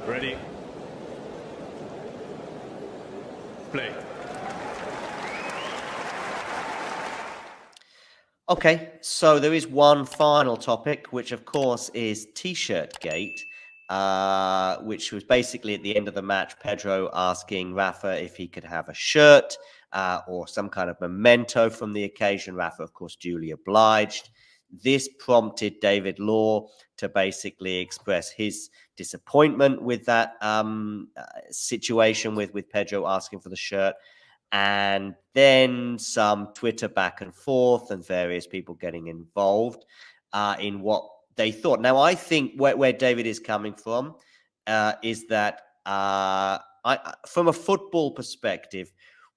Ready. Play. Okay, so there is one final topic, which of course is T-shirt gate, which was basically at the end of the match, Pedro asking Rafa if he could have a shirt or some kind of memento from the occasion. Rafa, of course, duly obliged. This prompted David Law to basically express his disappointment with that situation with Pedro asking for the shirt. And then some Twitter back and forth and various people getting involved in what they thought. Now, I think where David is coming from is that from a football perspective,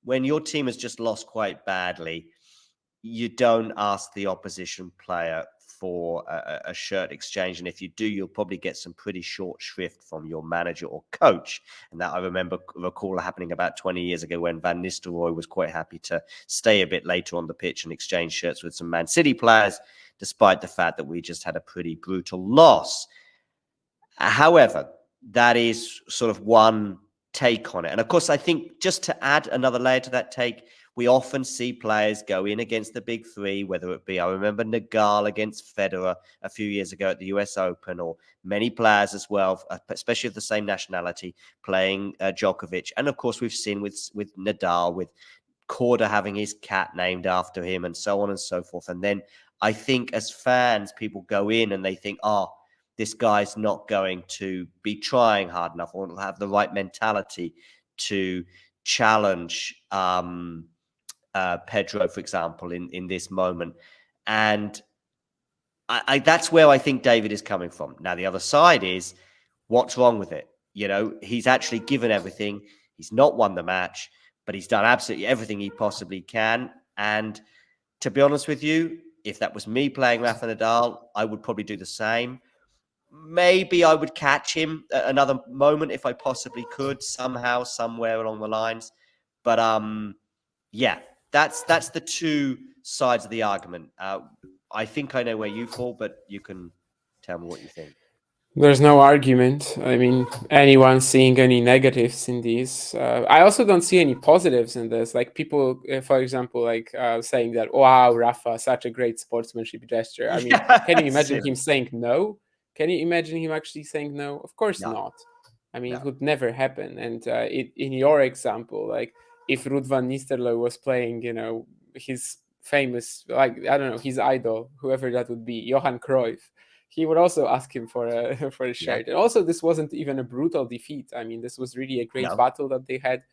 when your team has just lost quite badly, you don't ask the opposition player for a shirt exchange. And if you do, you'll probably get some pretty short shrift from your manager or coach. And that I recall happening about 20 years ago when Van Nistelrooy was quite happy to stay a bit later on the pitch and exchange shirts with some Man City players, despite the fact that we just had a pretty brutal loss. However, that is sort of one take on it. And of course, I think just to add another layer to that take, we often see players go in against the big three, whether it be, I remember Nadal against Federer a few years ago at the US Open, or many players as well, especially of the same nationality, playing Djokovic. And of course, we've seen with Nadal, with Korda having his cat named after him, and so on and so forth. And then I think as fans, people go in and they think, this guy's not going to be trying hard enough or have the right mentality to challenge Pedro, for example, in this moment. And that's where I think David is coming from. Now, the other side is, what's wrong with it? You know, he's actually given everything. He's not won the match, but he's done absolutely everything he possibly can. And to be honest with you, if that was me playing Rafa Nadal, I would probably do the same. Maybe I would catch him at another moment if I possibly could, somehow, somewhere along the lines. But yeah, that's the two sides of the argument. I think I know where you fall, but you can tell me what you think. There's no argument. I mean, anyone seeing any negatives in these? I also don't see any positives in this. Like people, for example, like saying that, "Wow, Rafa, such a great sportsmanship gesture." I mean, can you imagine him saying no? Can you imagine him actually saying no? Of course No. not. I mean, No. it would never happen. And in your example, like if Ruud van Nistelrooy was playing, his famous, like I don't know, his idol, whoever that would be, Johan Cruyff, he would also ask him for a for a shirt. Yeah. And also, this wasn't even a brutal defeat. I mean, this was really a great No. battle that they had.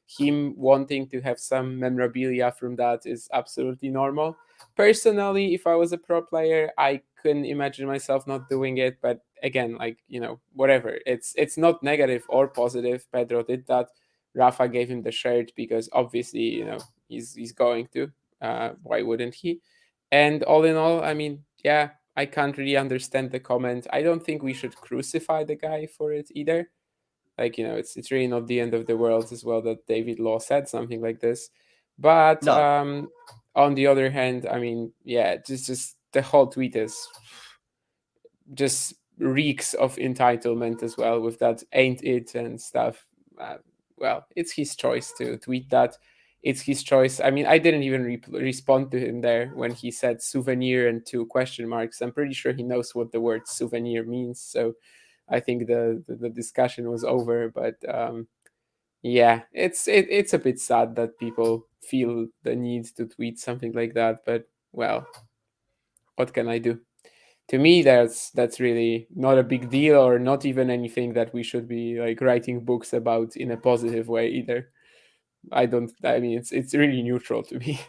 Him wanting to have some memorabilia from that is absolutely normal. Personally, if I was a pro player, I couldn't imagine myself not doing it. But again, like whatever. It's not negative or positive. Pedro did that. Rafa gave him the shirt because obviously, he's going to. Why wouldn't he? And all in all, I mean, yeah, I can't really understand the comment. I don't think we should crucify the guy for it either. Like, it's really not the end of the world as well that David Law said something like this. But No. on the other hand, I mean, yeah, just the whole tweet is just reeks of entitlement as well with that "ain't it" and stuff. Well, it's his choice to tweet that. It's his choice. I mean, I didn't even respond to him there when he said souvenir and 2 question marks. I'm pretty sure he knows what the word souvenir means. So I think the discussion was over. But yeah, it's a bit sad that people feel the need to tweet something like that. But well, what can I do? To me, that's really not a big deal, or not even anything that we should be like writing books about in a positive way either. I mean, it's really neutral to me.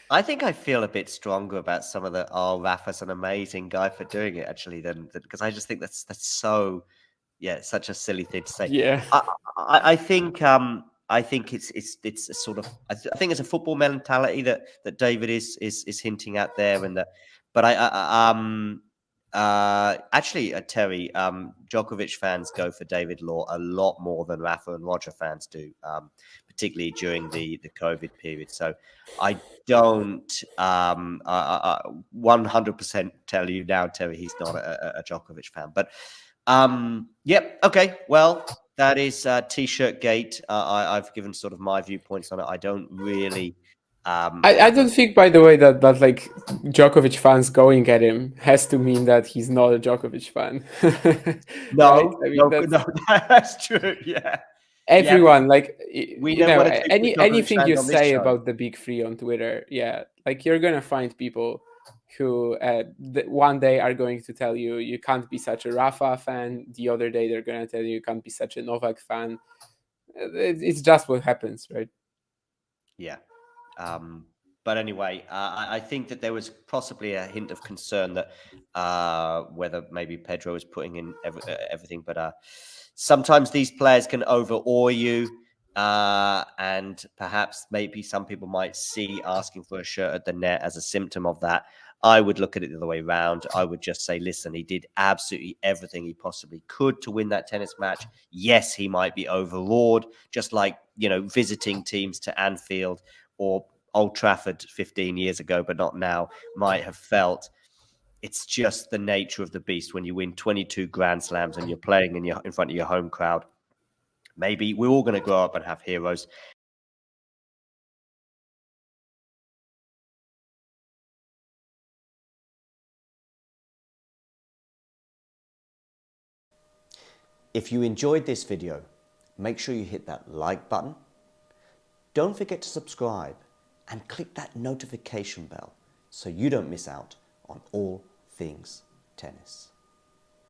I think I feel a bit stronger about some of the Rafa's an amazing guy for doing it actually than because I just think that's so such a silly thing to say. Yeah. I think it's a sort of I think it's a football mentality that David is hinting at there, and that. But actually, Terry, Djokovic fans go for David Law a lot more than Rafa and Roger fans do, particularly during the COVID period. So I don't 100% tell you now, Terry, he's not a Djokovic fan. But Yep. Okay. Well, that is T-shirt gate. I've given sort of my viewpoints on it. I don't really. I Have don't think, by the way, that like Djokovic fans going at him has to mean that he's not a Djokovic fan, right? No, I mean, no, that's no. That's true. Yeah, yeah. But everyone. Like we you don't know, want to take the Djokovic anything fans you on this say show. about the big three on Twitter, yeah, like you're gonna find people who one day are going to tell you you can't be such a Rafa fan. The other day they're gonna tell you can't be such a Novak fan. It's just what happens, right? Yeah. But anyway, I think that there was possibly a hint of concern that whether maybe Pedro was putting in everything, but sometimes these players can overawe you, and perhaps maybe some people might see asking for a shirt at the net as a symptom of that. I would look at it the other way around. I would just say, listen, he did absolutely everything he possibly could to win that tennis match. Yes, he might be overawed, just like, visiting teams to Anfield or Old Trafford 15 years ago, but not now, might have felt. It's just the nature of the beast when you win 22 Grand Slams and you're playing in front of your home crowd. Maybe we're all going to grow up and have heroes. If you enjoyed this video, make sure you hit that like button. Don't forget to subscribe and click that notification bell so you don't miss out on all things tennis.